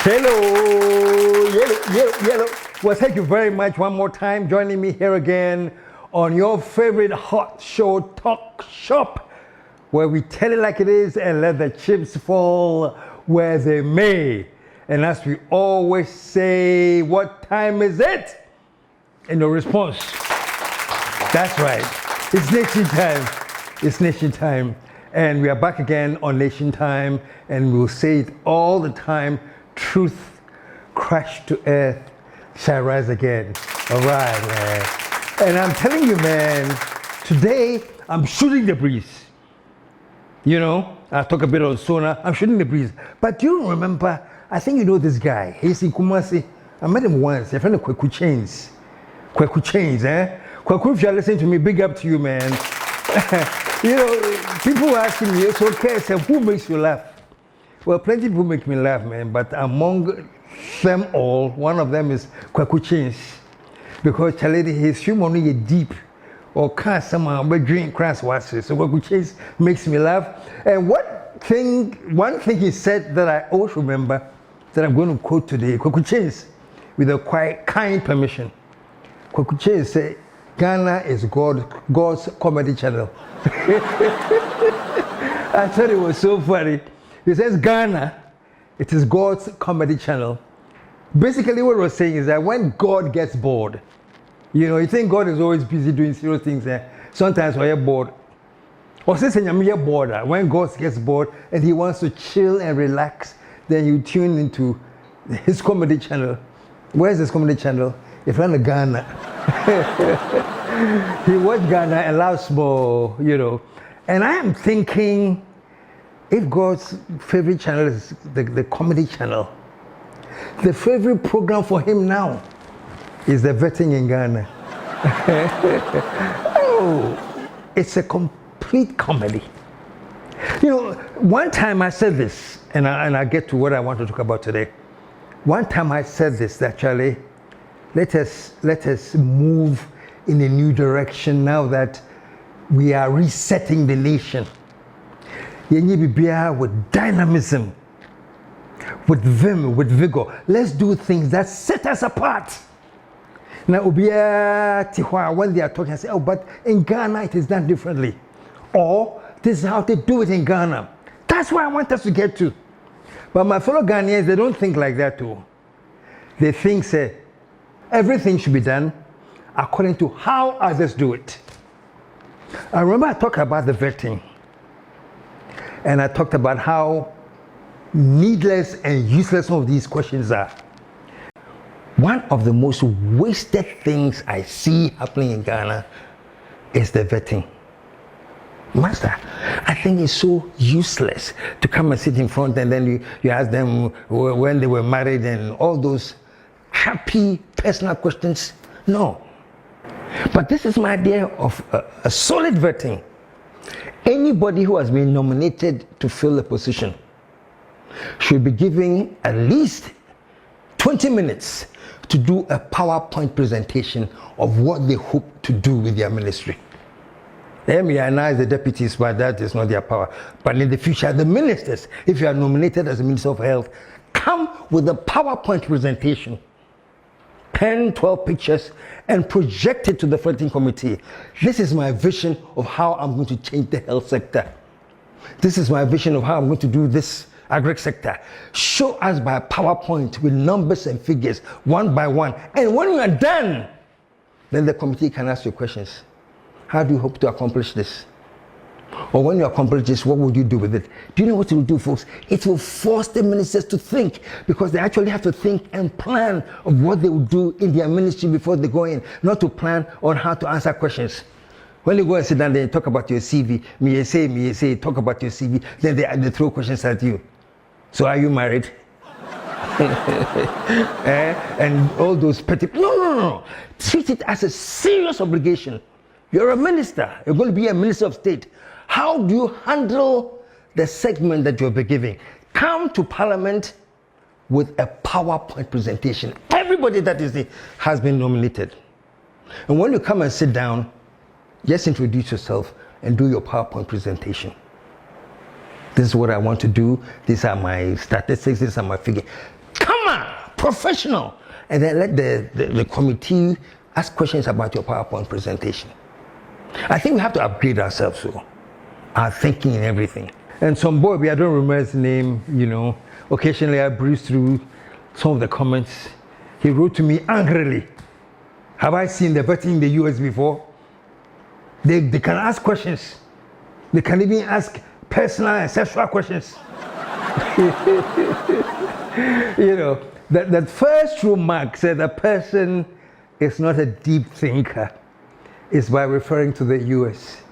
Hello, yellow. Well, thank you very much one more time joining me here again on your favorite hot show talk shop, where we tell it like it is and let the chips fall where they may. And as we always say, what time is it? And your response, that's right, it's Nation Time. It's Nation Time. And we are back again on Nation Time, and we'll say it all the time. Truth crashed to earth shall rise again. All right, man. And I'm telling you, man, today I'm shooting the breeze. You know, I'll talk a bit on Sona. I'm shooting the breeze. But you remember, I think you know this guy. He's in Kumasi. I met him once. A friend of Kweku Chains. Kweku Chains, eh? Kweku, if you're listening to me, big up to you, man. You know, people are asking me, it's okay. I said, who makes you laugh? Well, plenty of people make me laugh, man, but among them all, one of them is Kweku Chains. Because his humor is deep, or can't somehow drink crass washes. So Kweku Chains makes me laugh. And one thing he said that I always remember that I'm going to quote today, Kweku Chains, with a quite kind permission. Kweku Chains said, Ghana is God's comedy channel. I thought it was so funny. He says Ghana, it is God's comedy channel. Basically what we're saying is that when God gets bored, you know, you think God is always busy doing serious things. Sometimes when you're bored, or since you're bored, when God gets bored and he wants to chill and relax, then you tune into his comedy channel. Where's his comedy channel? If you're in Ghana. He watched Ghana and loves more, you know. And I am thinking, if God's favorite channel is the comedy channel, the favorite program for him now is the vetting in Ghana. Oh, it's a complete comedy. You know, one time I said this, and I get to what I want to talk about today. One time I said this, actually, let us move in a new direction now that we are resetting the nation. With dynamism, with vim, with vigor. Let's do things that set us apart. Now, when they are talking, I say, oh, but in Ghana it is done differently. Or this is how they do it in Ghana. That's where I want us to get to. But my fellow Ghanaians, they don't think like that too. They think, say, everything should be done according to how others do it. I remember I talked about the vetting. And I talked about how needless and useless some of these questions are. One of the most wasted things I see happening in Ghana is the vetting. Master, I think it's so useless to come and sit in front and then you ask them when they were married and all those happy personal questions. No. But this is my idea of a solid vetting. Anybody who has been nominated to fill a position should be given at least 20 minutes to do a PowerPoint presentation of what they hope to do with their ministry. They may announce the deputies, but that is not their power. But in the future, the ministers, if you are nominated as a Minister of Health, come with a PowerPoint presentation. 10, 12 pictures and project it to the vetting committee. This is my vision of how I'm going to change the health sector. This is my vision of how I'm going to do this agri sector. Show us by PowerPoint with numbers and figures, one by one. And when we are done, then the committee can ask you questions. How do you hope to accomplish this? Or when you accomplish this, what would you do with it? Do you know what it will do, folks? It will force the ministers to think, because they actually have to think and plan of what they will do in their ministry before they go in, not to plan on how to answer questions. When you go and sit down there and talk about your CV, me say, talk about your CV, then they throw questions at you. So are you married? And all those petty... No. Treat it as a serious obligation. You're a minister. You're going to be a minister of state. How do you handle the segment that you'll be giving? Come to Parliament with a PowerPoint presentation. Everybody that is there has been nominated. And when you come and sit down, just introduce yourself and do your PowerPoint presentation. This is what I want to do. These are my statistics. These are my figures. Come professional. And then let the committee ask questions about your PowerPoint presentation. I think we have to upgrade ourselves, so our thinking and everything. And some boy, I don't remember his name, you know, occasionally I breeze through some of the comments. He wrote to me angrily, have I seen the vetting in the US before? They can ask questions. They can even ask personal and sexual questions. You know, that first remark said a person is not a deep thinker is by referring to the US.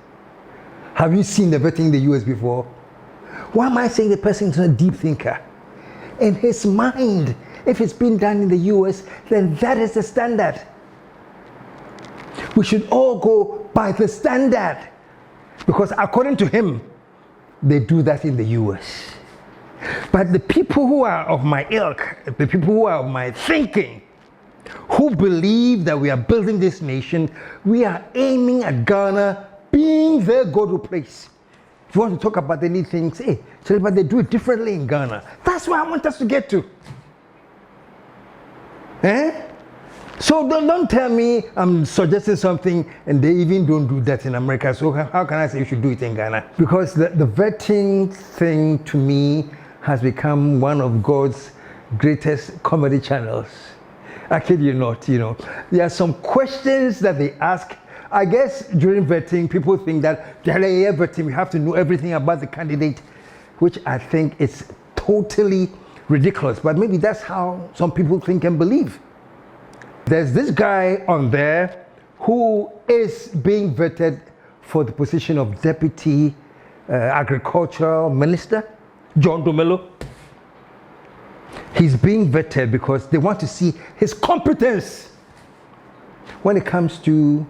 Have you seen the vetting in the US before? Why am I saying the person is not a deep thinker? In his mind, if it's been done in the US, then that is the standard. We should all go by the standard, because according to him, they do that in the US. But the people who are of my ilk, the people who are of my thinking, who believe that we are building this nation, we are aiming at Ghana being the go-to place. If you want to talk about anything, say, hey, but they do it differently in Ghana. That's where I want us to get to. Eh? So don't tell me I'm suggesting something and they even don't do that in America. So how can I say you should do it in Ghana? Because the vetting thing to me has become one of God's greatest comedy channels. I kid you not, you know. There are some questions that they ask. I guess during vetting, people think that vetting, we have to know everything about the candidate, which I think is totally ridiculous. But maybe that's how some people think and believe. There's this guy on there who is being vetted for the position of Deputy Agricultural Minister, John Domelo. He's being vetted because they want to see his competence when it comes to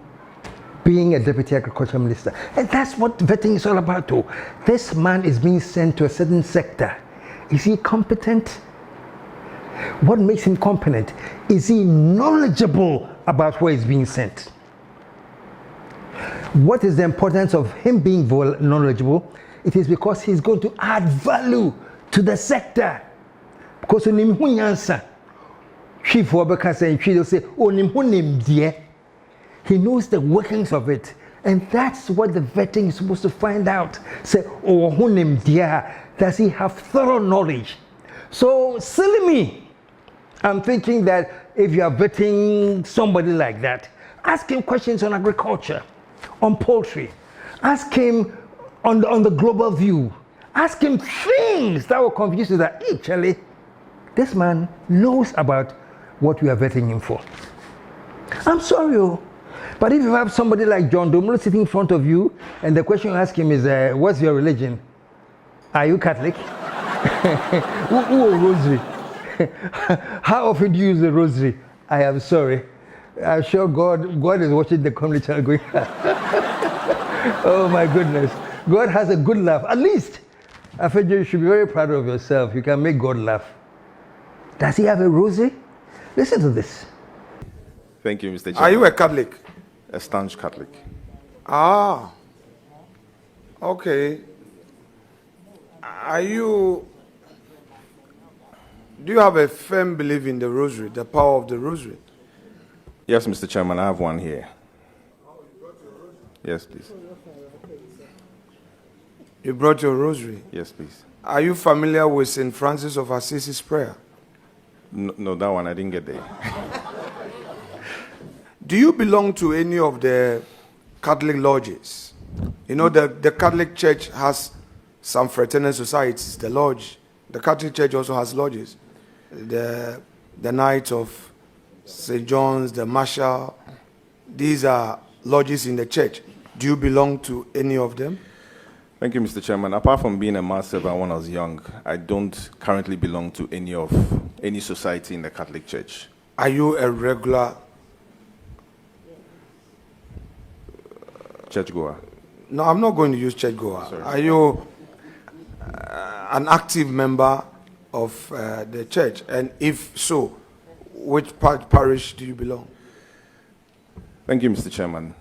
being a Deputy Agriculture Minister. And that's what vetting is all about too. This man is being sent to a certain sector. Is he competent? What makes him competent? Is he knowledgeable about where he's being sent? What is the importance of him being knowledgeable? It is because he's going to add value to the sector. Because when you answer, he knows the workings of it. And that's what the vetting is supposed to find out. Say, does he have thorough knowledge? So, silly me, I'm thinking that if you are vetting somebody like that, ask him questions on agriculture, on poultry, ask him on the global view, ask him things that will confuse you that, hey, Charlie, this man knows about what we are vetting him for. I'm sorry, but if you have somebody like John Domelo sitting in front of you, and the question you ask him is, what's your religion? Are you Catholic? Rosary? How often do you use the rosary? I am sorry. I'm sure God is watching the comedy channel going, oh my goodness. God has a good laugh. At least, Afenyo, you should be very proud of yourself. You can make God laugh. Does he have a rosary? Listen to this. Thank you, Mr. Chairman. Are you a Catholic? A staunch Catholic. Ah, okay. Do you have a firm belief in the rosary, the power of the rosary? Yes, Mr. Chairman, I have one here. Yes, please. You brought your rosary? Yes, please. Are you familiar with St. Francis of Assisi's prayer? No, that one I didn't get there. Do you belong to any of the Catholic lodges? You know, the Catholic Church has some fraternal societies, the lodge. The Catholic Church also has lodges. The Knights of St. John's, the Marshal. These are lodges in the church. Do you belong to any of them? Thank you, Mr. Chairman. Apart from being a mass servant when I was young, I don't currently belong to any society in the Catholic Church. Are you a regular churchgoer? No, I'm not going to use churchgoer. Sorry. Are you an active member of the church? And if so, which parish do you belong? Thank you, Mr. Chairman.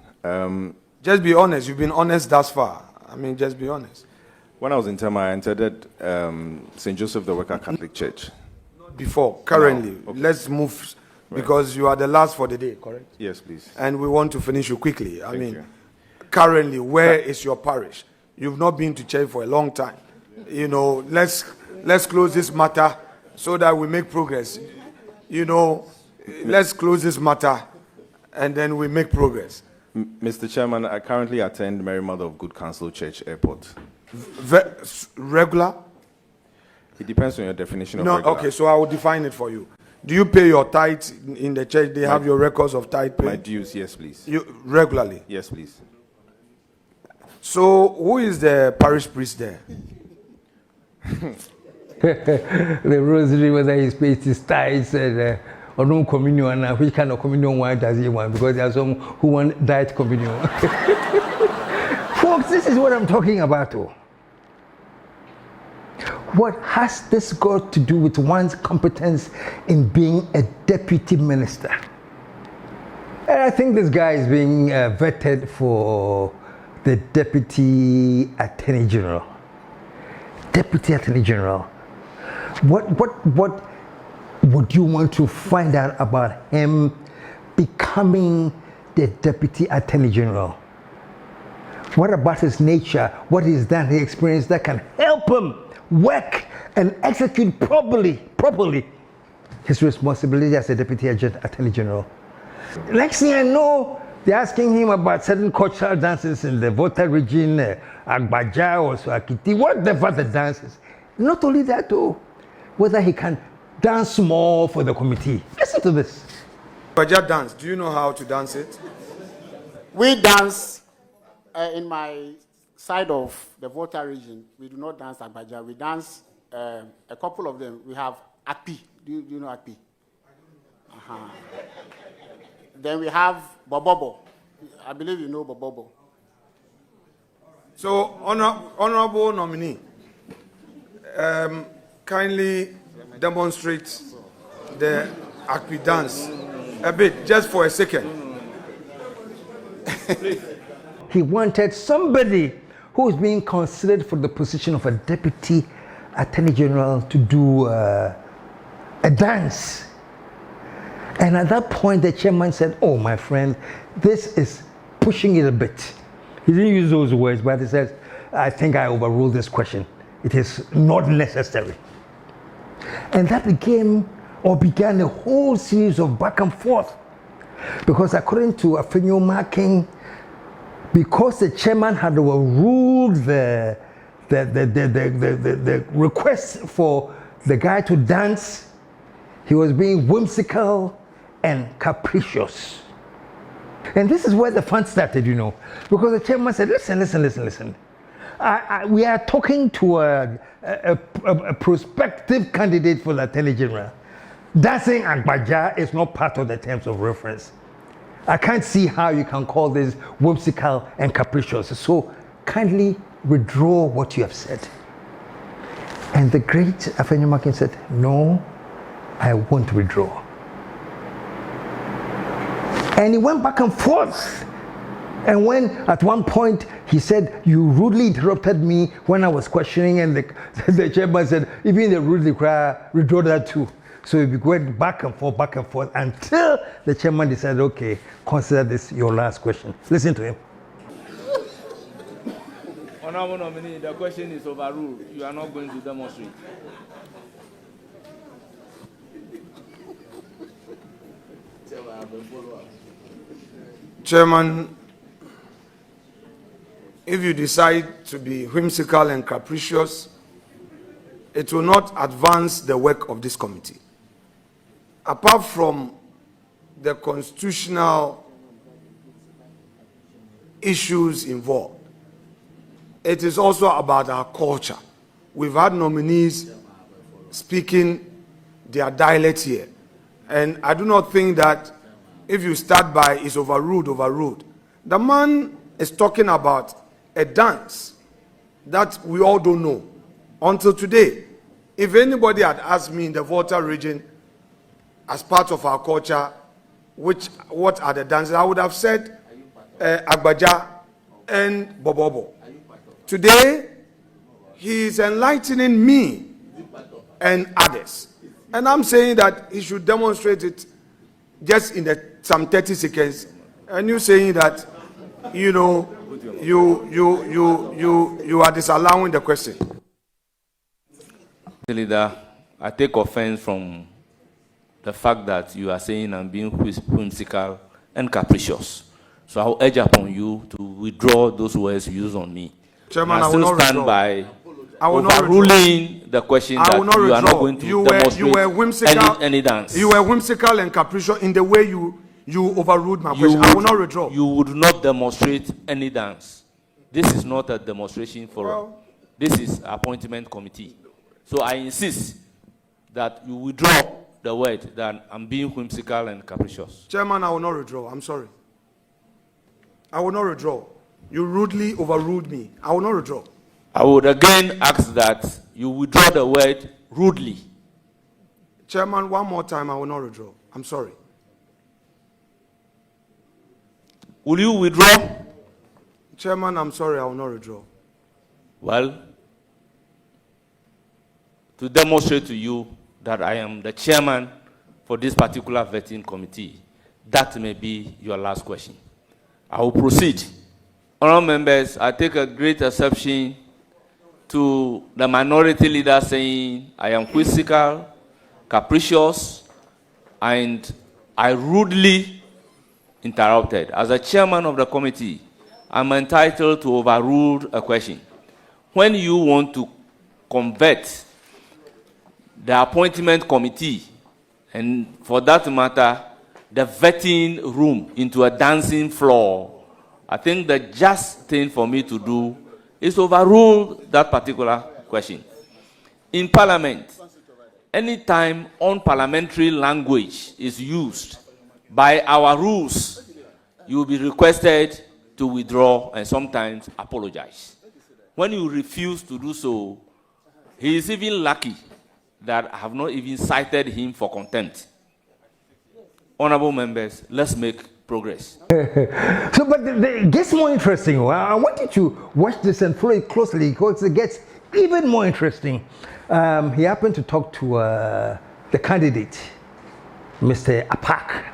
Just be honest. You've been honest thus far. I mean, just be honest. When I was in Tema, I entered St. Joseph the Worker Catholic Church. before, currently. No. Okay. Let's move, because you are the last for the day, correct? Yes, please. And we want to finish you quickly. Thank you. Currently, where is your parish? You've not been to church for a long time. You know, let's close this matter so that we make progress. You know, let's close this matter and then we make progress. Mr. Chairman, I currently attend Mary Mother of Good Counsel Church Airport. Regular? It depends on your definition of No, regular. okay, so I will define it for you. Do you pay your tithe in the church? They have your records of tithe pay? My dues, yes, please. You regularly? Yes, please. So who is the parish priest there? The rosary, whether he pays his tithes or no communion, and which kind of communion one does he want? Because there are some who want diet communion. Folks, this is what I'm talking about. What has this got to do with one's competence in being a deputy minister? And I think this guy is being vetted for the Deputy Attorney General. Deputy Attorney General. What would you want to find out about him becoming the Deputy Attorney General? What about his nature? What is that he experienced that can help him work and execute properly his responsibility as a Deputy Attorney General? Next thing I know, they're asking him about certain cultural dances in the Volta region, Agbaja or Swakiti, whatever the dances. Not only that though, whether he can dance more for the committee. Listen to this. Agbaja dance, do you know how to dance it? We dance in my side of the Volta region. We do not dance Agbaja. We dance a couple of them. We have Akpi. Do you know Akpi? Uh-huh. Then we have Bobobo. I believe you know Bobobo. So, honorable nominee, kindly demonstrate the Akpi dance a bit, just for a second. He wanted somebody who is being considered for the position of a Deputy Attorney General to do a dance. And at that point, the chairman said, "Oh, my friend, this is pushing it a bit." He didn't use those words, but he says, "I think I overruled this question. It is not necessary." And that began a whole series of back and forth. Because according to Afenyo Markin, because the chairman had overruled the request for the guy to dance, he was being whimsical and capricious. And this is where the fun started, you know, because the chairman said, listen. We are talking to a prospective candidate for the Attorney General. Dancing Agbaja is not part of the terms of reference. I can't see how you can call this whimsical and capricious. So kindly withdraw what you have said. And the great Afenyo Markin said, "No, I won't withdraw." And he went back and forth. And when at one point he said, "You rudely interrupted me when I was questioning," and the chairman said, "Even the rudely cry, withdraw that too." So we went back and forth until the chairman decided, "Okay, consider this your last question." Listen to him. Honorable nominee, the question is overruled. You are not going to demonstrate. Chairman, if you decide to be whimsical and capricious, it will not advance the work of this committee. Apart from the constitutional issues involved, it is also about our culture. We've had nominees speaking their dialect here. And I do not think that if you start by "is overruled. The man is talking about a dance that we all don't know until today. If anybody had asked me in the Volta region, as part of our culture, what are the dances, I would have said Agbaja and Bobobo. Today, he is enlightening me and others And I'm saying that he should demonstrate it just in some 30 seconds. And you saying that, you know, you are disallowing the question. Leader, I take offense from the fact that you are saying I'm being whimsical and capricious. So I will urge upon you to withdraw those words used on me. Chairman, I will still not stand withdraw. by I will not overruling the question I that will not you are not withdraw. going to You demonstrate were whimsical. any dance. You were whimsical and capricious in the way you overruled my question. I will not withdraw. You would not demonstrate any dance. This is not a demonstration forum. This is appointment committee. So I insist that you withdraw the word that I'm being whimsical and capricious. Chairman, I will not withdraw. I'm sorry. I will not withdraw. You rudely overruled me. I will not withdraw. I would again ask that you withdraw the word rudely. Chairman, one more time, I will not withdraw. I'm sorry. Will you withdraw? Chairman, I'm sorry, I will not withdraw. Well, to demonstrate to you that I am the chairman for this particular vetting committee, that may be your last question. I will proceed. Honourable members, I take a great exception to the minority leader saying I am whimsical, capricious, and I rudely interrupted. As a chairman of the committee, I'm entitled to overrule a question. When you want to convert the appointment committee, and for that matter, the vetting room into a dancing floor, I think the just thing for me to do is overrule that particular question. In Parliament, anytime unparliamentary language is used by our rules, you will be requested to withdraw and sometimes apologize. When you refuse to do so, he is even lucky that I have not even cited him for contempt. Honorable members, let's make progress. So, but it gets more interesting. I want you to watch this and follow it closely because it gets even more interesting. He happened to talk to the candidate, Mr. Apak.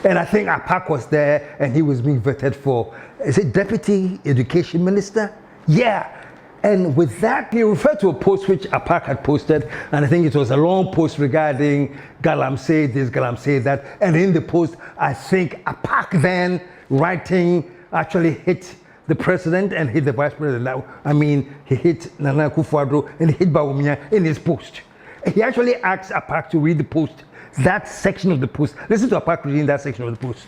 And I think Apak was there and he was being vetted for, is it Deputy Education Minister? Yeah. And with that, he referred to a post which Apak had posted, and I think it was a long post regarding Galamsey this, Galamsey that. And in the post, I think Apak then writing actually hit the president and hit the vice president. I mean, he hit Nana Akufo-Addo and he hit Bawumia in his post. He actually asked Apak to read the post, that section of the post. Listen to Apak reading that section of the post.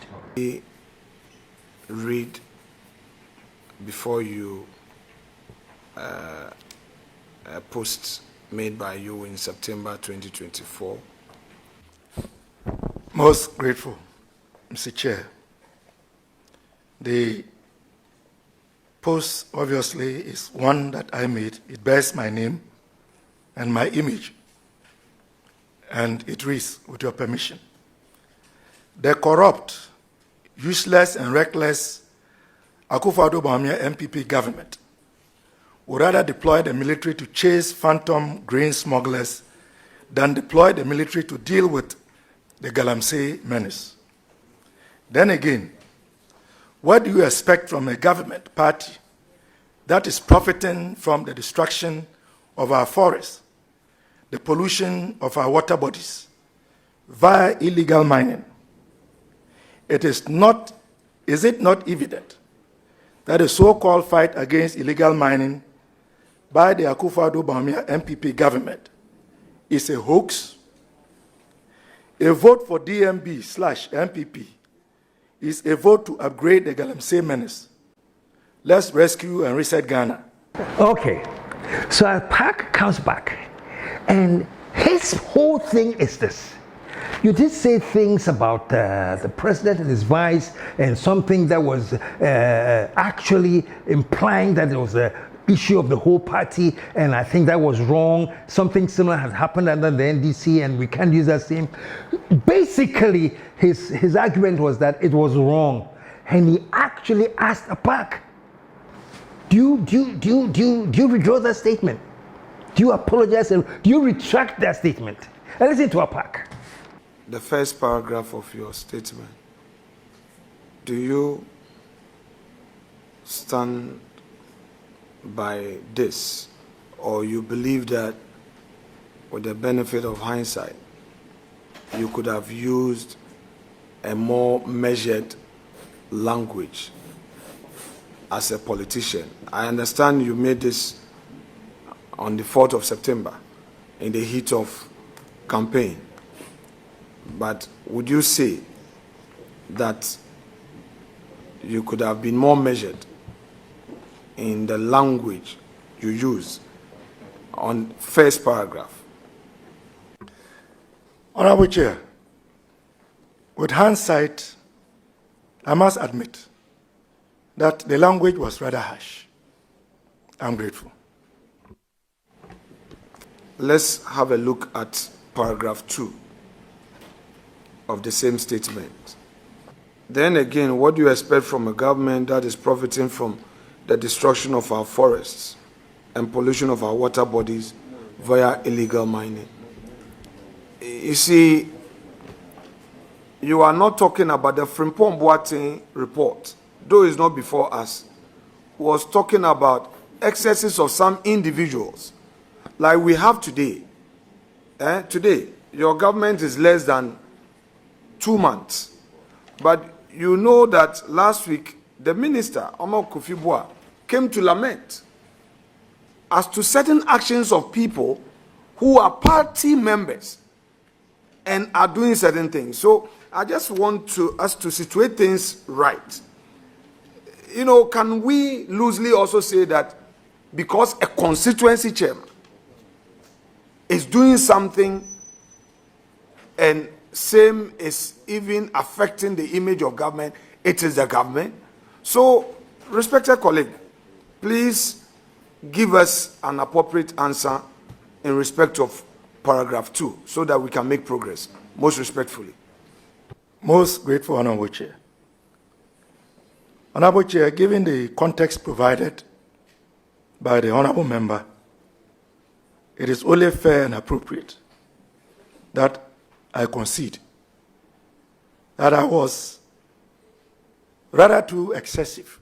Read before you a post made by you in September 2024. Most grateful, Mr. Chair. The post obviously is one that I made. It bears my name and my image. And it reads, with your permission, the corrupt, useless and reckless Akufo-Addo Bawumia MPP government would rather deploy the military to chase phantom grain smugglers than deploy the military to deal with the Galamsey menace. Then again, what do you expect from a government party that is profiting from the destruction of our forests, the pollution of our water bodies, via illegal mining? Is it not evident that the so-called fight against illegal mining by the Akufo-Addo Bawumia MPP government is a hoax? A vote for DMB/MPP is a vote to upgrade the Galamsey menace. Let's rescue and reset Ghana. Okay, so Apak comes back, and his whole thing is this. You did say things about the president and his vice, and something that was actually implying that there was a issue of the whole party, and I think that was wrong. Something similar has happened under the NDC, and we can't use that same. Basically, his argument was that it was wrong, and he actually asked Apak, do you withdraw that statement? Do you apologize and do you retract that statement? And listen to APAC. The first paragraph of your statement. Do you stand by this, or you believe that with the benefit of hindsight, you could have used a more measured language as a politician? I understand you made this on the 4th of September in the heat of campaign, but would you say that you could have been more measured in the language you use on first paragraph? Honorable Chair, with hindsight, I must admit that the language was rather harsh. I'm grateful. Let's have a look at paragraph 2 of the same statement. Then again, what do you expect from a government that is profiting from the destruction of our forests and pollution of our water bodies via illegal mining? You see, you are not talking about the Frimpong Boateng report, though it's not before us, was talking about excesses of some individuals, like we have today. Today, your government is less than 2 months, but you know that last week, the minister, Omar Kofi-Boa, came to lament as to certain actions of people who are party members and are doing certain things. So I just want us to situate things right. You know, can we loosely also say that because a constituency chairman is doing something and same is even affecting the image of government, it is the government? So, respected colleague, please give us an appropriate answer in respect of paragraph 2 so that we can make progress. Most respectfully. Most grateful, Honorable Chair. Honorable Chair, given the context provided by the Honorable Member, it is only fair and appropriate that I concede that I was rather too excessive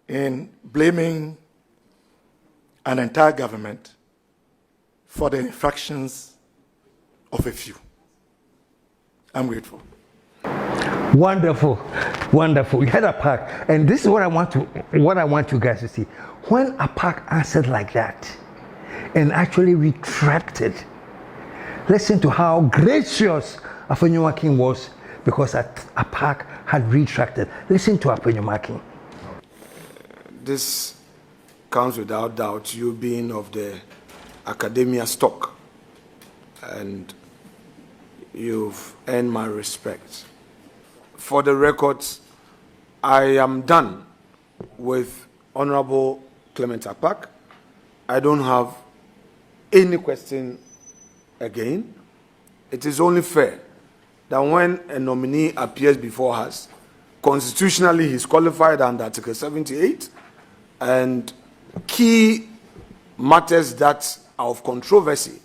in blaming an entire government for the infractions of a few. I'm grateful. Wonderful, wonderful. You had APAC, and this is what I want you guys to see. When APAC answered like that and actually retracted, listen to how gracious Afenyo Markin was because APAC had retracted. Listen to Afenyo Markin. This comes without doubt, you being of the academia stock, and you've earned my respect. For the records, I am done with Honorable Clement APAC. I don't have any question again. It is only fair that when a nominee appears before us, constitutionally he's qualified under Article 78, and key matters that are of controversy,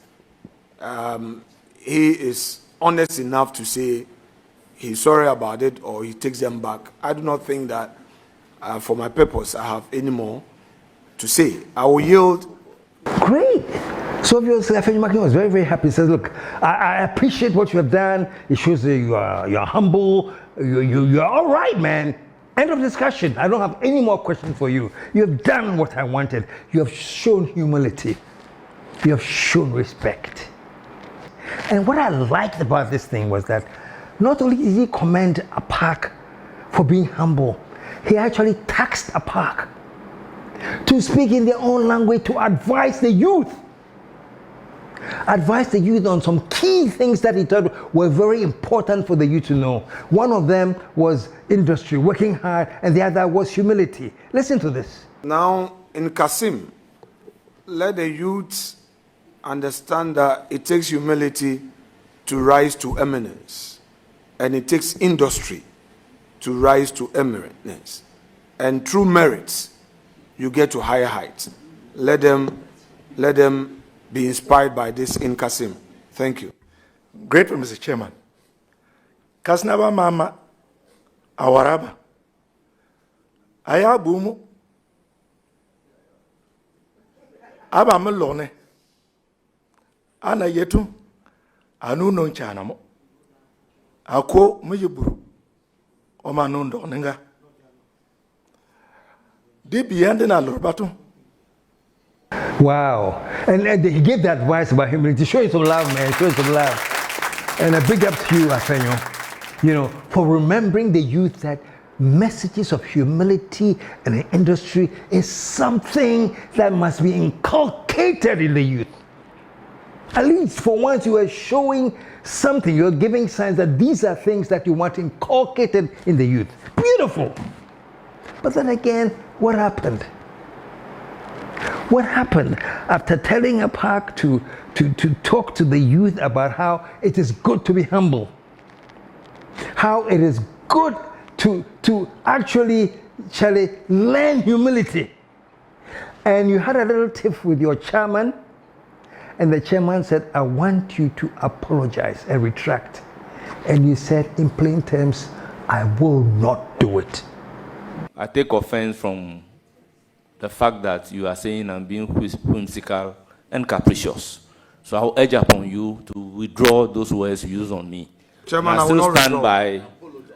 he is honest enough to say he's sorry about it or he takes them back. I do not think that for my purpose I have any more to say. I will yield. Great. So obviously Afenyo Markin was very, very happy. He says, look, I appreciate what you have done. It shows that you're humble. You're all right, man. End of discussion. I don't have any more questions for you. You have done what I wanted. You have shown humility. You have shown respect. And what I liked about this thing was that not only did he commend APAC for being humble, he actually taxed APAC to speak in their own language to advise the youth. Advise the youth on some key things that he thought were very important for the youth to know. One of them was industry, working hard, and the other was humility. Listen to this. Now, in Kasim, let the youth understand that it takes humility to rise to eminence, and it takes industry to rise to eminence. And through merits, you get to higher heights. Let them be inspired by this in Kasim. Thank you. Grateful, Mr. Chairman. Kasnaba Mama Awaraba. Ayabumu. Aba Melone. Ana yetu. Anu non chanamo. Ako mujiburu. Oma nundo nenga. Di beyond na lorbato. Wow. And he gave that advice about humility. Show him some love, man. Show him some love. And a big up to you, Afenyo, you know, for remembering the youth that messages of humility in the industry is something that must be inculcated in the youth. At least for once you are showing something, you're giving signs that these are things that you want inculcated in the youth. Beautiful. But then again, what happened? What happened after telling a park to talk to the youth about how it is good to be humble, how it is good to actually, learn humility. And you had a little tiff with your chairman, and the chairman said, I want you to apologize and retract. And you said, in plain terms, I will not do it. I take offense from the fact that you are saying I'm being whimsical and capricious. So I'll urge upon you to withdraw those words you use on me. Chairman, I will not stand withdraw. by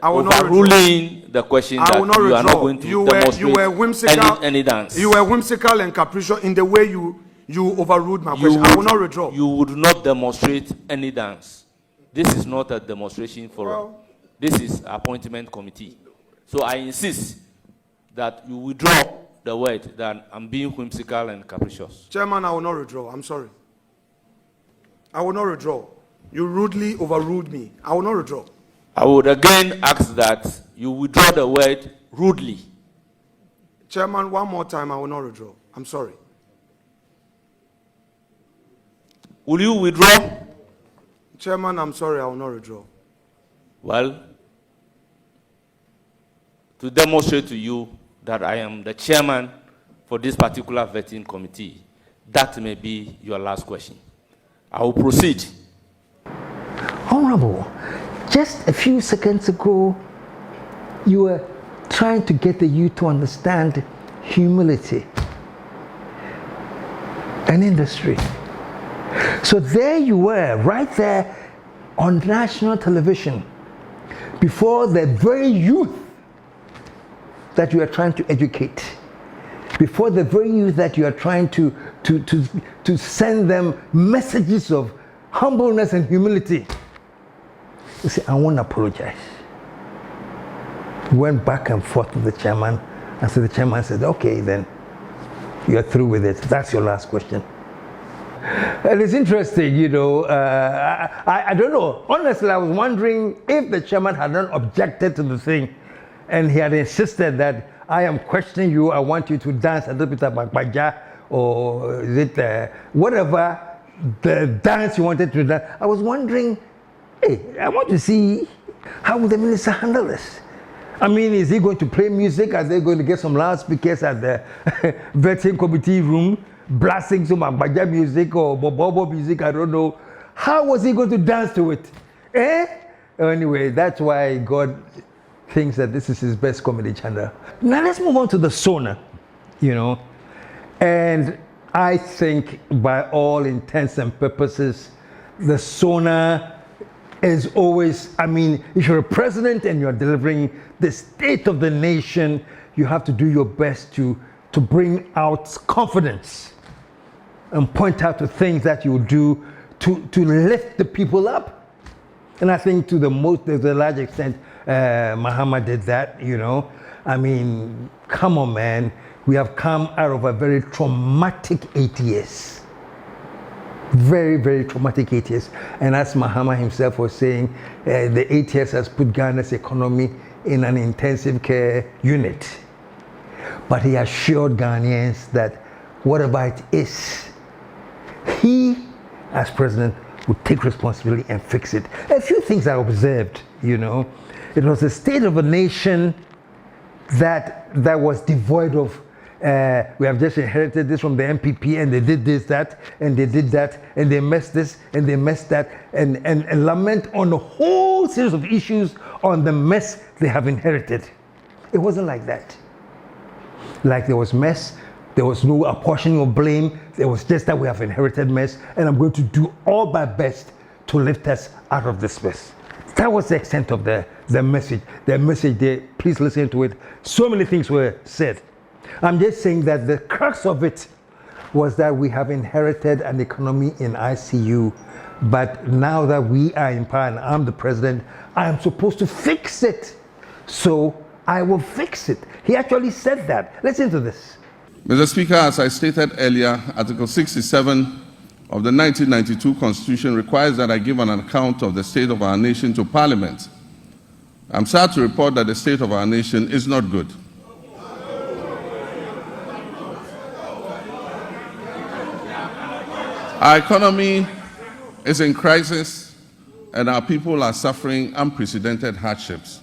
I will not overruling the question that you are not going to demonstrate you were whimsical, any dance. You were whimsical and capricious in the way you overruled my question. I will not withdraw. You would not demonstrate any dance. This is not a demonstration forum. This is appointment committee. So I insist that you withdraw the word that I'm being whimsical and capricious. Chairman, I will not withdraw. I'm sorry. I will not withdraw. You rudely overruled me. I will not withdraw. I would again ask that you withdraw the word rudely. Chairman, one more time, I will not withdraw. I'm sorry. Will you withdraw? Chairman, I'm sorry, I will not withdraw. Well, to demonstrate to you that I am the chairman for this particular vetting committee, that may be your last question. I will proceed. Honorable, just a few seconds ago, you were trying to get the youth to understand humility and industry. So there you were, right there on national television, before the very youth that you are trying to educate, before the very youth that you are trying to send them messages of humbleness and humility. You say, I won't apologize. We went back and forth with the chairman, and so the chairman said, okay, then you're through with it. That's your last question. And it's interesting, you know, I don't know. Honestly, I was wondering if the chairman had not objected to the thing and he had insisted that I am questioning you, I want you to dance a little bit of Bakbaja, or is it whatever the dance you wanted to dance. I was wondering, hey, I want to see how will the minister handle this. I mean, is he going to play music? Are they going to get some loudspeakers at the vetting committee room, blasting some Agbaja music or Bobo music? I don't know. How was he going to dance to it? Anyway, that's why God thinks that this is his best comedy channel. Now let's move on to the Sona, you know. And I think by all intents and purposes, the Sona is always, I mean, if you're a president and you're delivering the state of the nation, you have to do your best to bring out confidence and point out the things that you do to lift the people up. And I think to the large extent, Mahama did that, you know. I mean, come on, man. We have come out of a very traumatic 8 years. Very, very traumatic 8 years. And as Mahama himself was saying, the 8 years has put Ghana's economy in an intensive care unit. But he assured Ghanaians that whatever it is, he, as president, would take responsibility and fix it. A few things I observed, you know. It was a state of a nation that was devoid of we have just inherited this from the MPP, and they did this, that, and they did that, and they messed this, and they messed that, and lament on a whole series of issues on the mess they have inherited. It wasn't like that. Like there was mess, there was no apportioning of blame, it was just that we have inherited mess, and I'm going to do all my best to lift us out of this mess. That was the extent of the message. The message there, please listen to it. So many things were said. I'm just saying that the crux of it was that we have inherited an economy in ICU, but now that we are in power and I'm the president, I am supposed to fix it. So I will fix it. He actually said that. Listen to this. Mr. Speaker, as I stated earlier, Article 67 of the 1992 Constitution requires that I give an account of the state of our nation to Parliament. I'm sad to report that the state of our nation is not good. Our economy is in crisis, and our people are suffering unprecedented hardships.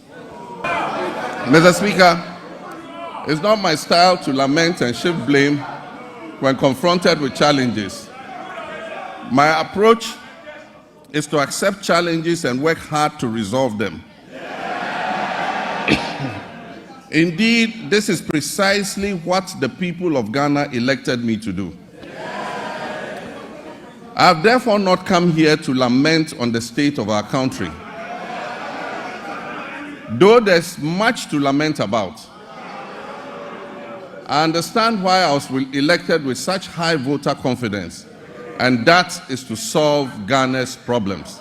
Mr. Speaker, it's not my style to lament and shift blame when confronted with challenges. My approach is to accept challenges and work hard to resolve them. Indeed, this is precisely what the people of Ghana elected me to do. I have therefore not come here to lament on the state of our country, though there's much to lament about. I understand why I was elected with such high voter confidence, and that is to solve Ghana's problems.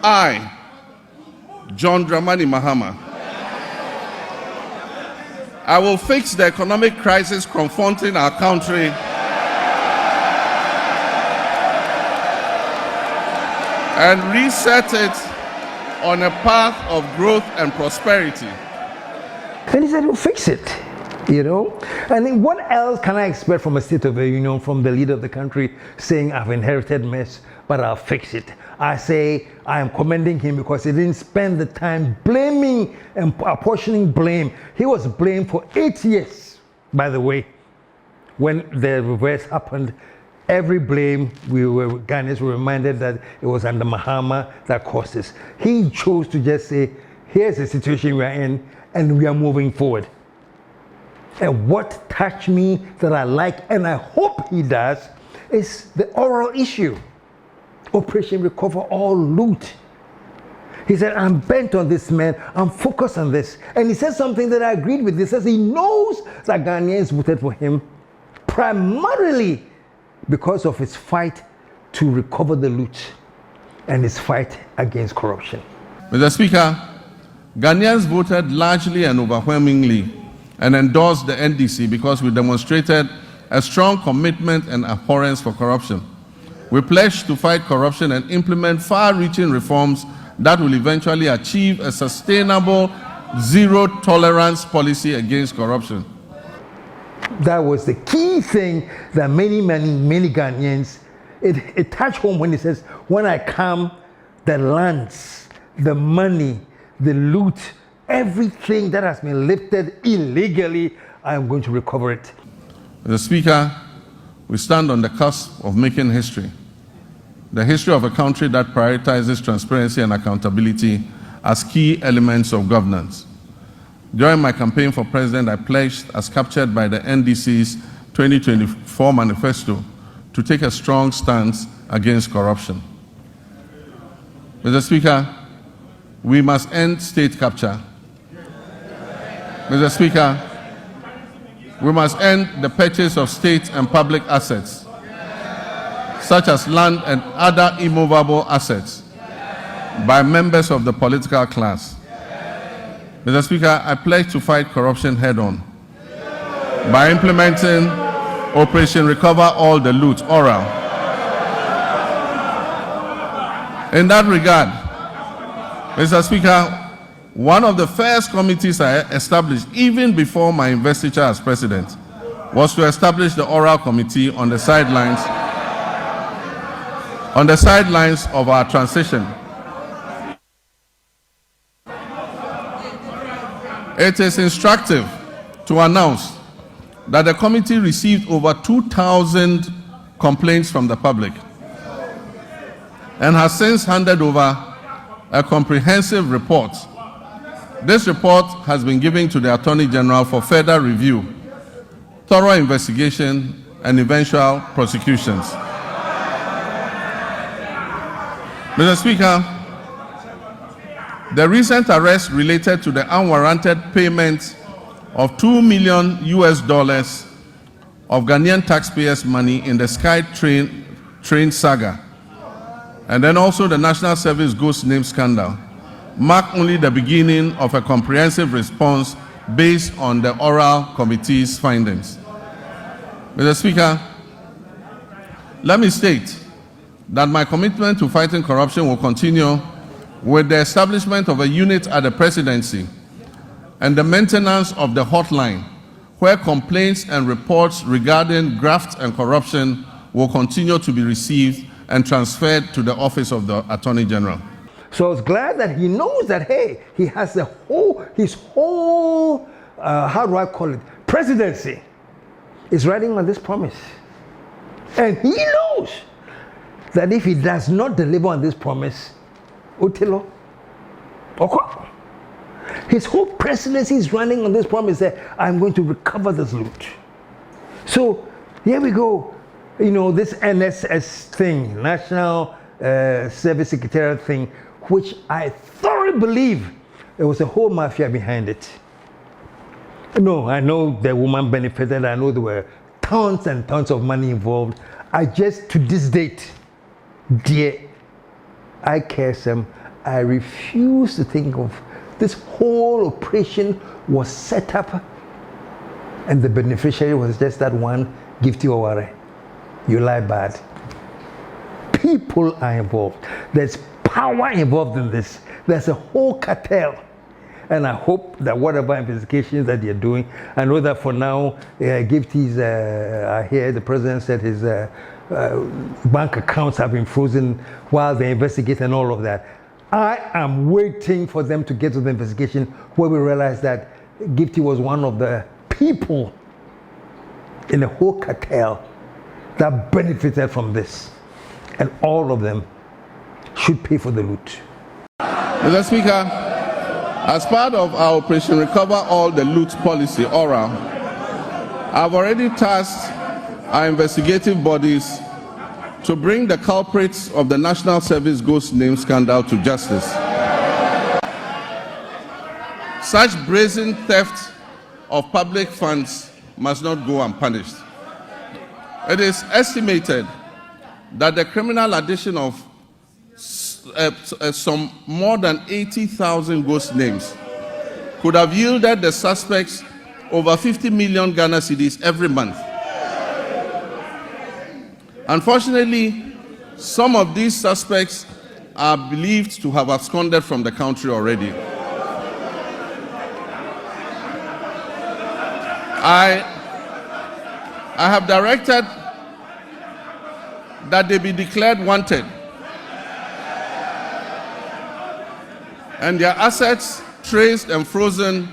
I, John Dramani Mahama, I will fix the economic crisis confronting our country and reset it on a path of growth and prosperity. And he said, we'll fix it, you know? And then what else can I expect from a State of the Union, from the leader of the country, saying, I've inherited mess, but I'll fix it? I say, I am commending him because he didn't spend the time blaming and apportioning blame. He was blamed for 8 years, by the way, when the reverse happened. Every blame, Ghanaians were reminded that it was under Mahama that caused this. He chose to just say, here's the situation we are in, and we are moving forward. And what touched me that I like, and I hope he does, is the oral issue. Operation Recover All Loot. He said, I'm bent on this, man. I'm focused on this. And he said something that I agreed with. He says he knows that Ghanaians voted for him primarily because of his fight to recover the loot and his fight against corruption. Mr. Speaker, Ghanaians voted largely and overwhelmingly and endorsed the NDC because we demonstrated a strong commitment and abhorrence for corruption. We pledged to fight corruption and implement far-reaching reforms that will eventually achieve a sustainable zero-tolerance policy against corruption. That was the key thing that many Ghanaians, it touched home when he says, when I come, the lands, the money, the loot, everything that has been lifted illegally, I am going to recover it. Mr. Speaker, we stand on the cusp of making history. The history of a country that prioritizes transparency and accountability as key elements of governance. During my campaign for president, I pledged, as captured by the NDC's 2024 manifesto, to take a strong stance against corruption. Mr. Speaker, we must end state capture. Mr. Speaker, we must end the purchase of state and public assets, such as land and other immovable assets, by members of the political class. Mr. Speaker, I pledge to fight corruption head-on by implementing Operation Recover All the Loot, oral. In that regard, Mr. Speaker, one of the first committees I established, even before my investiture as president, was to establish the oral committee on the sidelines of our transition. It is instructive to announce that the committee received over 2,000 complaints from the public and has since handed over a comprehensive report. This report has been given to the Attorney General for further review, thorough investigation, and eventual prosecutions. Mr. Speaker, the recent arrest related to the unwarranted payment of $2 million of Ghanaian taxpayers' money in the Sky train saga, and then also the National Service Ghost Name scandal, mark only the beginning of a comprehensive response based on the oral committee's findings. Mr. Speaker, let me state that my commitment to fighting corruption will continue with the establishment of a unit at the presidency and the maintenance of the hotline where complaints and reports regarding graft and corruption will continue to be received and transferred to the office of the Attorney General. So I was glad that he knows that, hey, he has his whole, how do I call it, presidency is riding on this promise. And he knows that if he does not deliver on this promise, Otilo, Oko, his whole presidency is running on this promise that I'm going to recover this loot. So here we go. You know, this NSS thing, National Service Secretariat thing, which I thoroughly believe there was a whole mafia behind it. No, I know the woman benefited. I know there were tons and tons of money involved. I just, to this date, dear KSM, I refuse to think of this whole operation was set up and the beneficiary was just that one Gifty Oware. You lie bad. People are involved. There's power involved in this. There's a whole cartel. And I hope that whatever investigations that they're doing, I know that for now, Gifty's, I hear the president said his bank accounts have been frozen while they investigate and all of that. I am waiting for them to get to the investigation where we realize that Gifty was one of the people in the whole cartel that benefited from this. And all of them should pay for the loot. Mr. Speaker, as part of our Operation Recover All the Loot policy, ORA, I've already tasked our investigative bodies to bring the culprits of the National Service Ghost Name scandal to justice. Such brazen theft of public funds must not go unpunished. It is estimated that the criminal addition of some more than 80,000 ghost names could have yielded the suspects over 50 million Ghana cedis every month. Unfortunately, some of these suspects are believed to have absconded from the country already. I have directed that they be declared wanted and their assets traced and frozen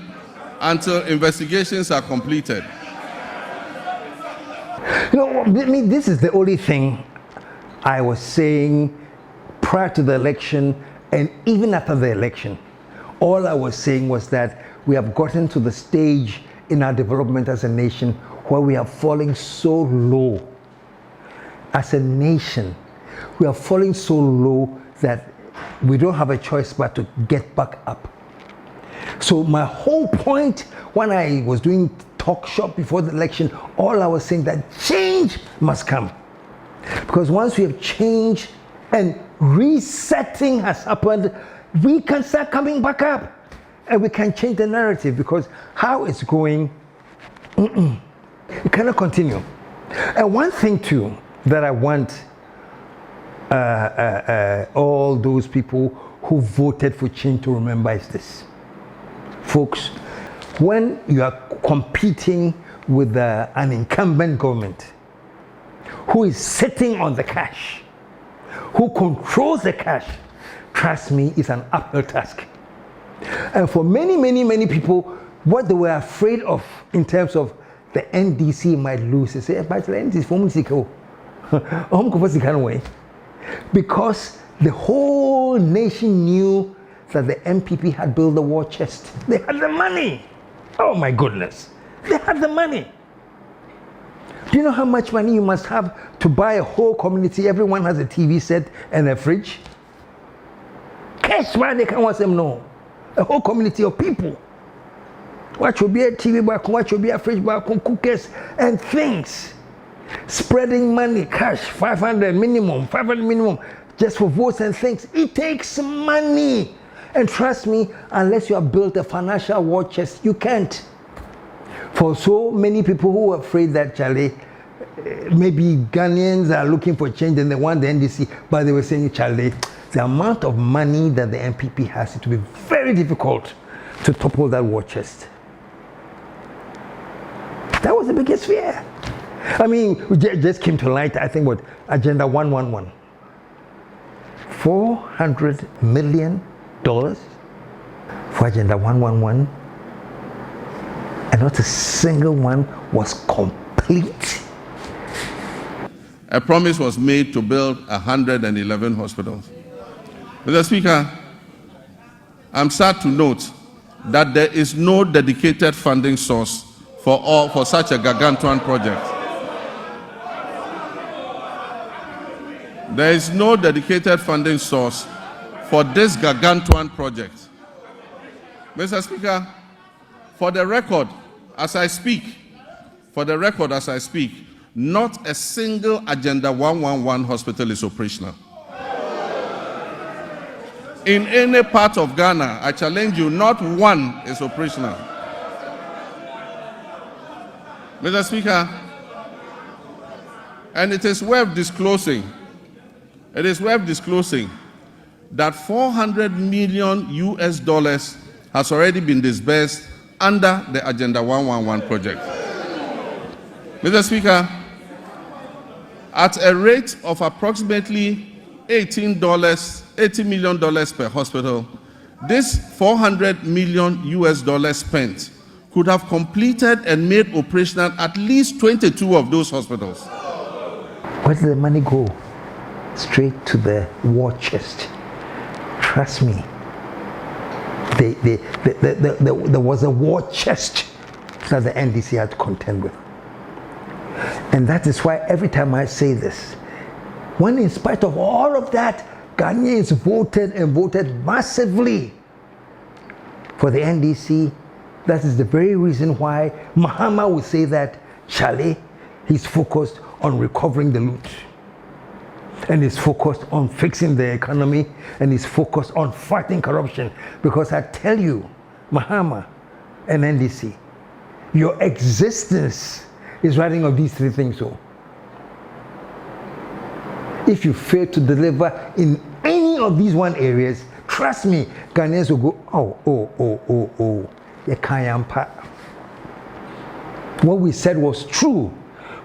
until investigations are completed. You know, I mean, this is the only thing I was saying prior to the election and even after the election. All I was saying was that we have gotten to the stage in our development as a nation where we are falling so low. As a nation, we are falling so low that we don't have a choice but to get back up. So my whole point when I was doing talk shop before the election, all I was saying that change must come. Because once we have changed and resetting has happened, we can start coming back up. And we can change the narrative, because how it's going, it cannot continue. And one thing too that I want all those people who voted for change to remember is this. Folks, when you are competing with an incumbent government who is sitting on the cash, who controls the cash, trust me, it's an uphill task. And for many, many, many people, what they were afraid of in terms of the NDC might lose. They say, but the NDC is Whimsical. Because the whole nation knew that the MPP had built the war chest. They had the money. Oh my goodness. They had the money. Do you know how much money you must have to buy a whole community? Everyone has a TV set and a fridge. Cash money, they can't want them know. A whole community of people. What should be a TV back, what should be a fridge back, cookers and things. Spreading money, cash, 500 minimum, just for votes and things. It takes money. And trust me, unless you have built a financial war chest, you can't. For so many people who are afraid that, Charlie, maybe Ghanaians are looking for change and they want the NDC, but they were saying, Charlie, the amount of money that the MPP has, it will be very difficult to topple that war chest. That was the biggest fear. I mean, it just came to light, I think, what, Agenda 111. $400 million for Agenda 111, and not a single one was complete. A promise was made to build 111 hospitals. Mr. Speaker, I'm sad to note that there is no dedicated funding source for such a gargantuan project. There is no dedicated funding source for this gargantuan project. Mr. Speaker, for the record, as I speak, not a single Agenda 111 hospital is operational. In any part of Ghana, I challenge you, not one is operational. Mr. Speaker, and it is worth disclosing that $400 million has already been disbursed under the Agenda 111 project. Mr. Speaker, at a rate of approximately $80 million per hospital, this $400 million spent could have completed and made operational at least 22 of those hospitals. Where did the money go? Straight to the war chest. Trust me. There was a war chest that the NDC had to contend with. And that is why every time I say this, when in spite of all of that, Ghanaians voted and voted massively for the NDC, that is the very reason why Mahama would say that, Charlie, he's focused on recovering the loot. And he's focused on fixing the economy, and he's focused on fighting corruption. Because I tell you, Mahama and NDC, your existence is riding on these three things. So, if you fail to deliver in any of these one areas, trust me, Ghanaians will go, you can't. What we said was true.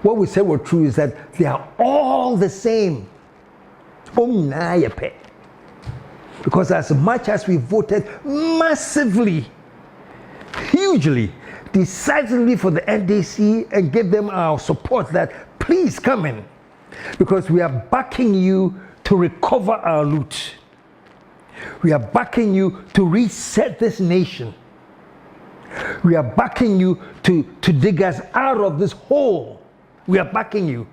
What we said was true is that they are all the same. Because as much as we voted massively, hugely, decisively for the NDC and give them our support that please come in, because we are backing you to recover our loot. We are backing you to reset this nation. We are backing you to dig us out of this hole. We are backing you.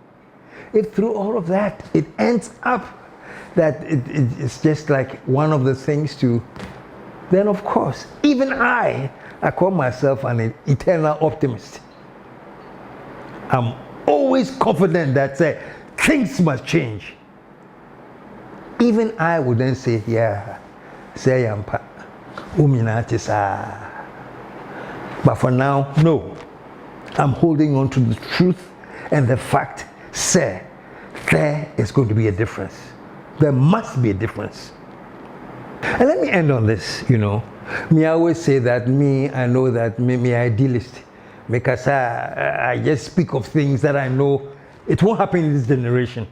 If through all of that, it ends up that it's just like one of the things to, then of course, even I call myself an eternal optimist. I'm always confident that things must change. Even I would then say, yeah, say yampa, uminatisa. But for now, no. I'm holding on to the truth and the fact, there is going to be a difference. There must be a difference. And let me end on this, Me, I always say that I know that me idealist. Because I just speak of things that I know it won't happen in this generation.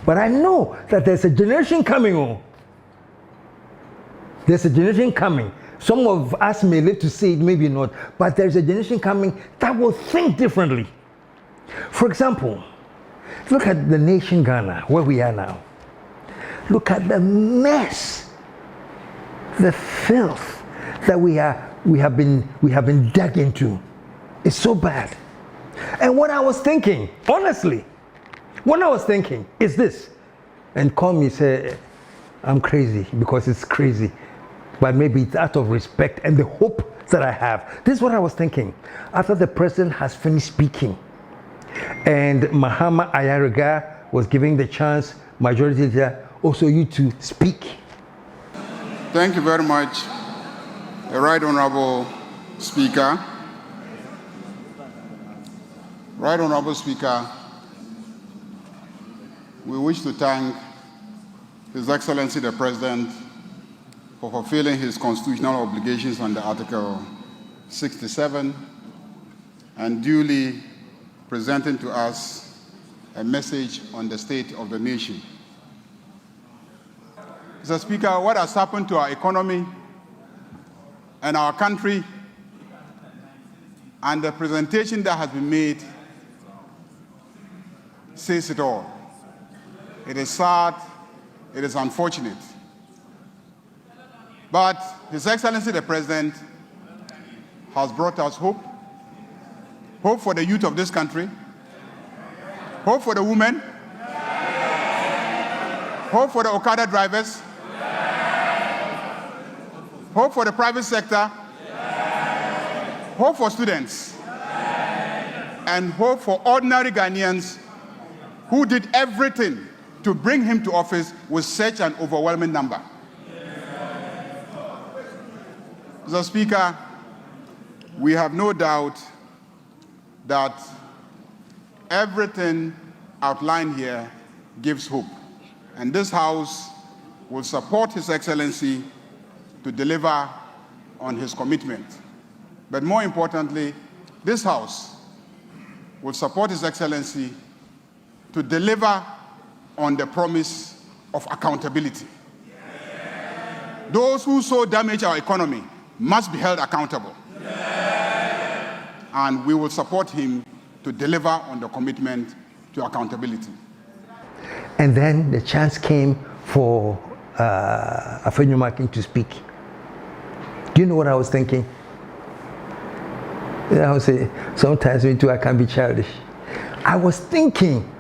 But I know that there's a generation coming on. There's a generation coming Some of us may live to see it, maybe not, but there's a generation coming that will think differently. For example, look at the nation Ghana, where we are now. Look at the mess, the filth that we have been dug into. It's so bad. And what I was thinking, honestly, what I was thinking is this, and call me say I'm crazy because it's crazy, but maybe it's out of respect and the hope that I have. This is what I was thinking. After the president has finished speaking, and Mahama Ayariga was giving the chance, majority leader, also you to speak. Thank you very much, Right Honorable Speaker. Right Honorable Speaker, we wish to thank His Excellency the President for fulfilling his constitutional obligations under Article 67 and duly presenting to us a message on the state of the nation. Mr. Speaker, what has happened to our economy and our country and the presentation that has been made says it all. It is sad, it is unfortunate. But His Excellency the President has brought us hope. Hope for the youth of this country. Hope for the women. Hope for the Okada drivers. Hope for the private sector. Hope for students. And hope for ordinary Ghanaians who did everything to bring him to office with such an overwhelming number. Mr. Speaker, we have no doubt that everything outlined here gives hope, and this House will support His Excellency to deliver on his commitment. But more importantly, this House will support His Excellency to deliver on the promise of accountability. Those who so damage our economy must be held accountable. And we will support him to deliver on the commitment to accountability. And then the chance came for Afenyo Markin to speak. Do you know what I was thinking? I would say, sometimes me too, I can be childish. I was thinking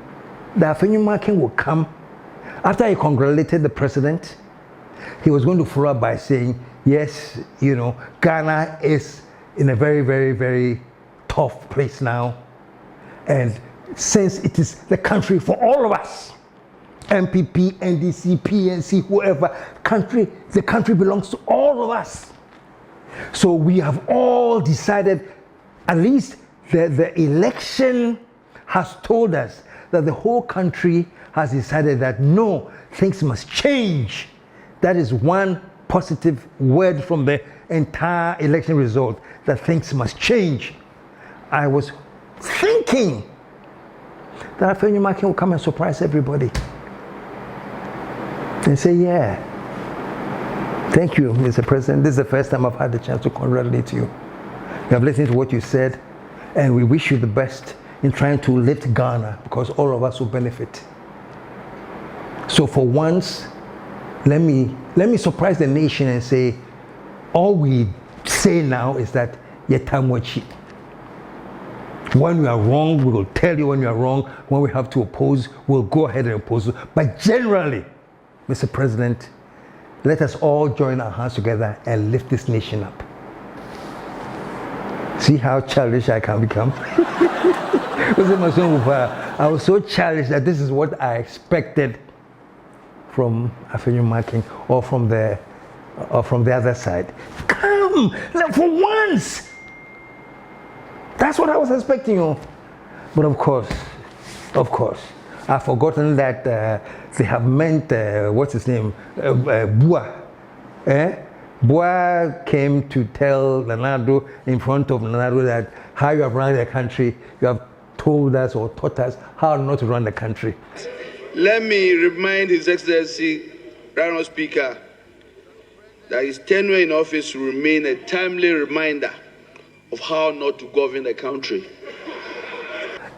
that Afenyo Markin would come after he congratulated the president. He was going to follow up by saying, yes, you know, Ghana is in a very, very, very tough place now. And since it is the country for all of us, MPP, NDC, PNC, whoever, the country belongs to all of us. So we have all decided, at least the election has told us that the whole country has decided that no, things must change. That is one positive word from the entire election result, that things must change. I was thinking that Afenyo Markin will come and surprise everybody and say, yeah, thank you, Mr. President. This is the first time I've had the chance to congratulate you. We have listened to what you said, and we wish you the best in trying to lift Ghana, because all of us will benefit. So for once, let me surprise the nation and say, all we say now is that Yetamwachi. When we are wrong, we will tell you when you are wrong. When we have to oppose, we'll go ahead and oppose. But generally, Mr. President, let us all join our hands together and lift this nation up. See how childish I can become? I was so childish that this is what I expected from Afenyo Markin or from the other side. Come, for once. That's what I was expecting. But of course, I've forgotten that they have meant, what's his name, Bua. Bua came to tell Nanado in front of Nanado that how you have run the country, you have told us or taught us how not to run the country. Let me remind His Excellency, Honourable Speaker, that his tenure in office will remain a timely reminder of how not to govern the country.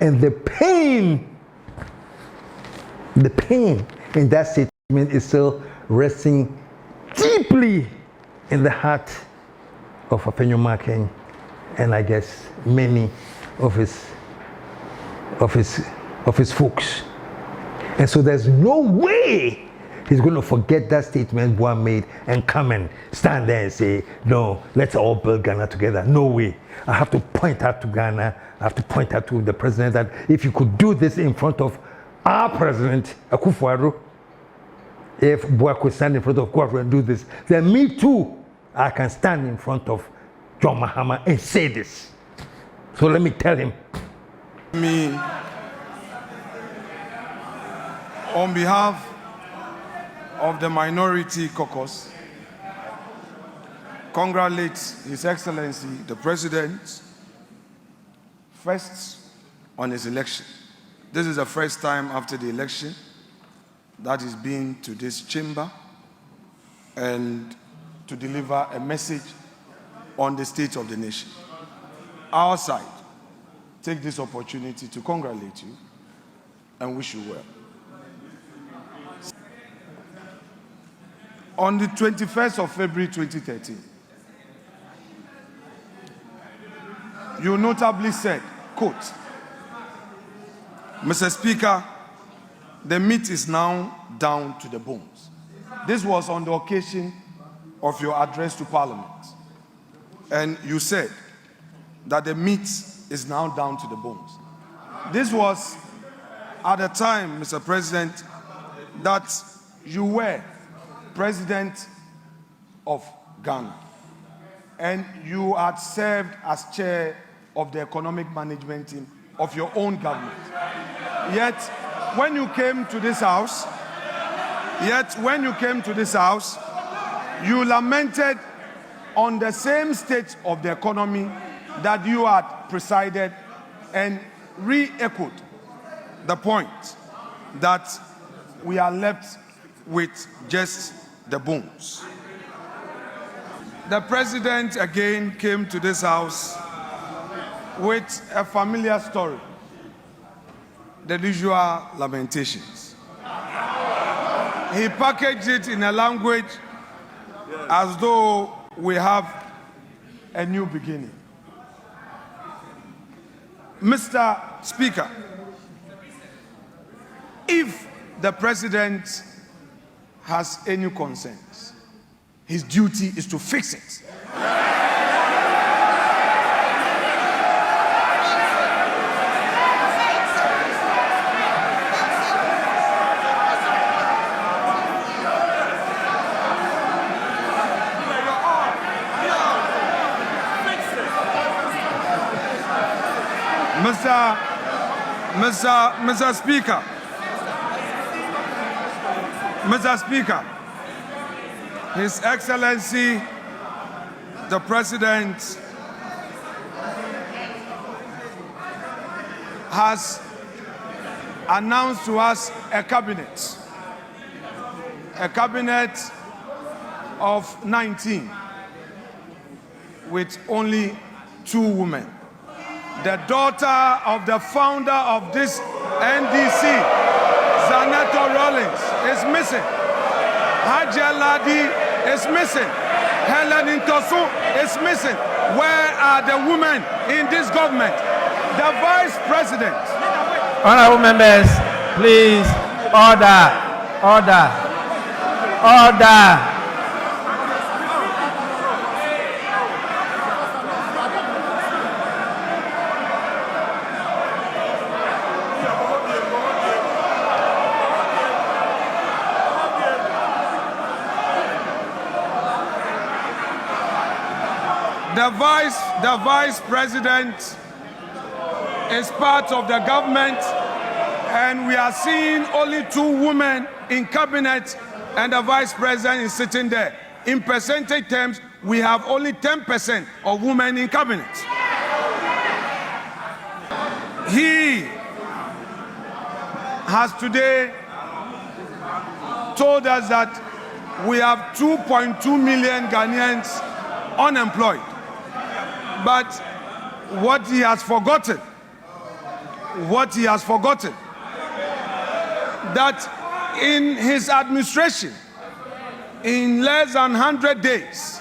And the pain in that statement is still resting deeply in the heart of Afenyo Markin, and I guess many of his folks. And so there's no way he's going to forget that statement Boa made and come and stand there and say, no, let's all build Ghana together. No way. I have to point out to Ghana, I have to point out to the president that if you could do this in front of our president, Akufo-Addo, if Boa could stand in front of Akufo-Addo and do this, then me too, I can stand in front of John Mahama and say this. So let me tell him. On behalf of the Minority Caucus, congratulate His Excellency the President first on his election. This is the first time after the election that he's been to this chamber and to deliver a message on the state of the nation. Our side take this opportunity to congratulate you and wish you well. On the 21st of February 2013, you notably said, quote, Mr. Speaker, the meat is now down to the bones. This was on the occasion of your address to Parliament. And you said that the meat is now down to the bones. This was at the time, Mr. President, that you were President of Ghana, and you had served as chair of the economic management team of your own government. Yet, when you came to this house, you lamented on the same state of the economy that you had presided and re-echoed the point that we are left with just the bones. The president again came to this house with a familiar story, the usual lamentations. He packaged it in a language as though we have a new beginning. Mr. Speaker, if the president has any concerns, his duty is to fix it. Mr. Speaker, His Excellency, the President, has announced to us a cabinet of 19 with only 2 women. The daughter of the founder of this NDC, Zaneto Rawlings, is missing. Hajia Ladi is missing. Helen Intosu is missing. Where are the women in this government? The Vice President. Honorable members, please, order. The Vice President is part of the government, and we are seeing only 2 women in cabinet, and the Vice President is sitting there. In percentage terms, we have only 10% of women in cabinet. He has today told us that we have 2.2 million Ghanaians unemployed. But what he has forgotten, that in his administration, in less than 100 days,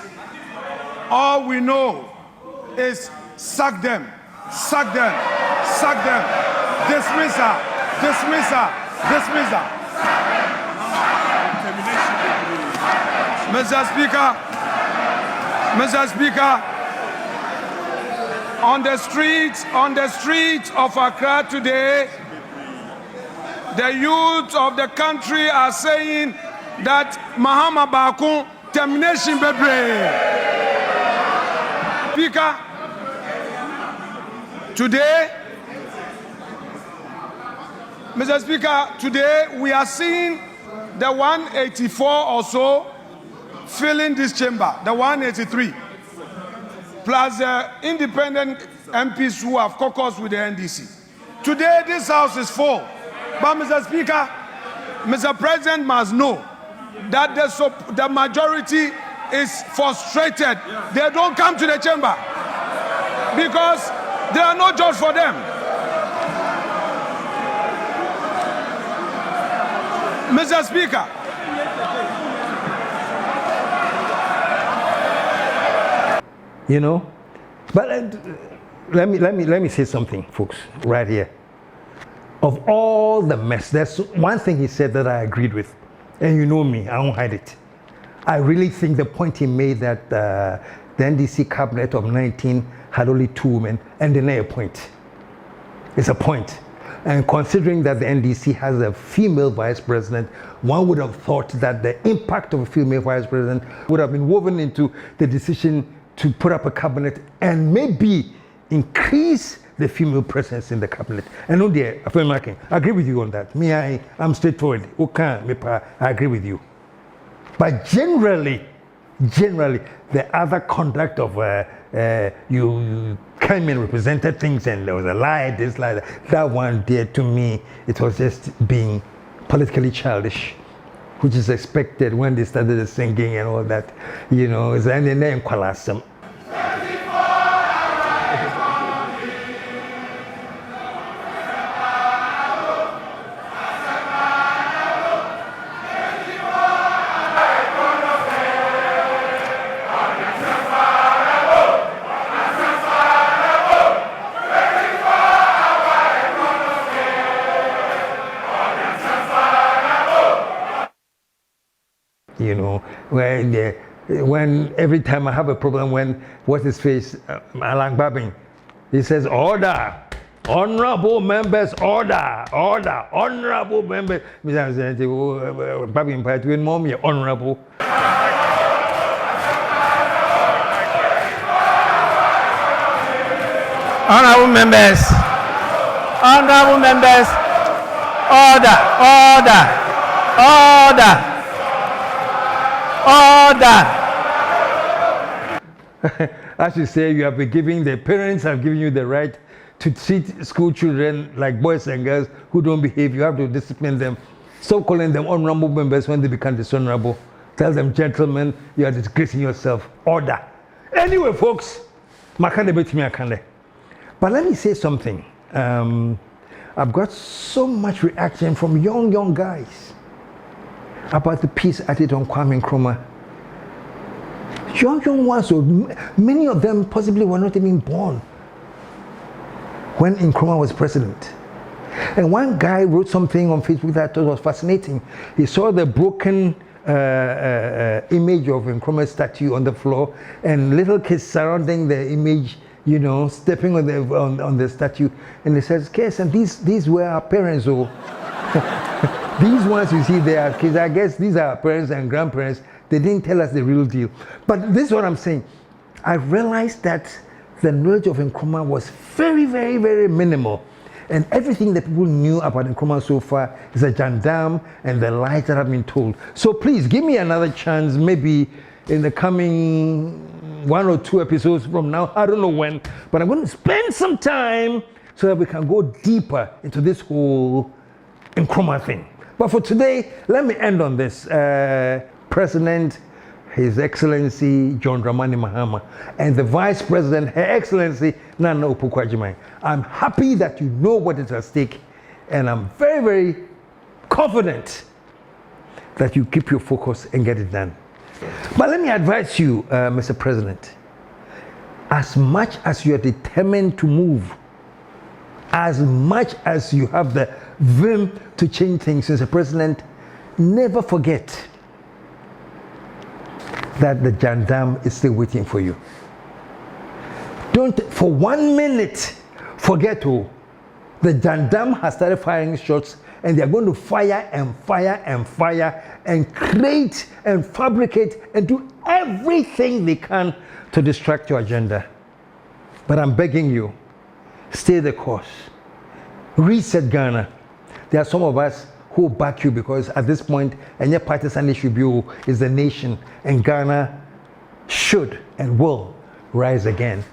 all we know is sack them, sack them, sack them, dismiss her, dismiss her, dismiss her. Mr. Speaker, on the streets of Accra today, the youth of the country are saying that Mahama Bakun termination bebre. Speaker, today, Mr. Speaker, today we are seeing the 184 or so filling this chamber, the 183, plus the independent MPs who have caucused with the NDC. Today, this house is full. But, Mr. Speaker, Mr. President must know that the majority is frustrated. They don't come to the chamber because there are no jobs for them. Mr. Speaker, you know, but let me say something, folks, right here. Of all the mess, there's one thing he said that I agreed with, and you know me, I won't hide it. I really think the point he made that the NDC cabinet of 19 had only 2 women, and then a point. It's a point. And considering that the NDC has a female vice president, one would have thought that the impact of a female vice president would have been woven into the decision to put up a cabinet and maybe increase the female presence in the cabinet. And on there, Afenyo Markin, I agree with you on that. Me, I'm straightforward. Okay, I agree with you. But generally, the other conduct of you came and represented things and there was a lie, this lie, that one there, to me, it was just being politically childish, which is expected when they started singing and all that, you know. It's any name kwalasem. You know, when every time I have a problem, when what's his face, Alan Babin, he says, order, honorable members, order, honorable members. Babin, mommy, honorable. Honorable members, order. As you say, you have been giving, the parents have given you the right to treat school children like boys and girls who don't behave. You have to discipline them. Stop calling them honorable members when they become dishonorable. Tell them, gentlemen, you are disgracing yourself. Order. Anyway, folks, but let me say something. I've got so much reaction from young guys about the peace at it on Kwame Nkrumah. Young ones, so many of them possibly were not even born when Nkrumah was president. And one guy wrote something on Facebook that I thought was fascinating. He saw the broken image of Nkrumah's statue on the floor and little kids surrounding the image, you know, stepping on the statue. And he says, KSM, these were our parents. Oh. These ones you see, they are kids. I guess these are our parents and grandparents. They didn't tell us the real deal. But this is what I'm saying. I realized that the knowledge of Nkrumah was very, very, very minimal. And everything that people knew about Nkrumah so far is a gendarme and the lies that have been told. So please give me another chance, maybe in the coming 1 or 2 episodes from now. I don't know when, but I'm going to spend some time so that we can go deeper into this whole Nkrumah thing. But for today, let me end on this. President, His Excellency John Dramani Mahama, and the Vice President, Her Excellency Nana Opoku-Agyeman. I'm happy that you know what is at stake, and I'm very, very confident that you keep your focus and get it done. But let me advise you, Mr. President, as much as you are determined to move, as much as you have the vim to change things, Mr. President, never forget that the Jandam is still waiting for you. Don't for 1 minute forget the Jandam has started firing shots, and they are going to fire and fire and fire and create and fabricate and do everything they can to distract your agenda. But I'm begging you, stay the course. Reset Ghana. There are some of us who will back you because at this point, and your partisan issue is the nation, and Ghana should and will rise again.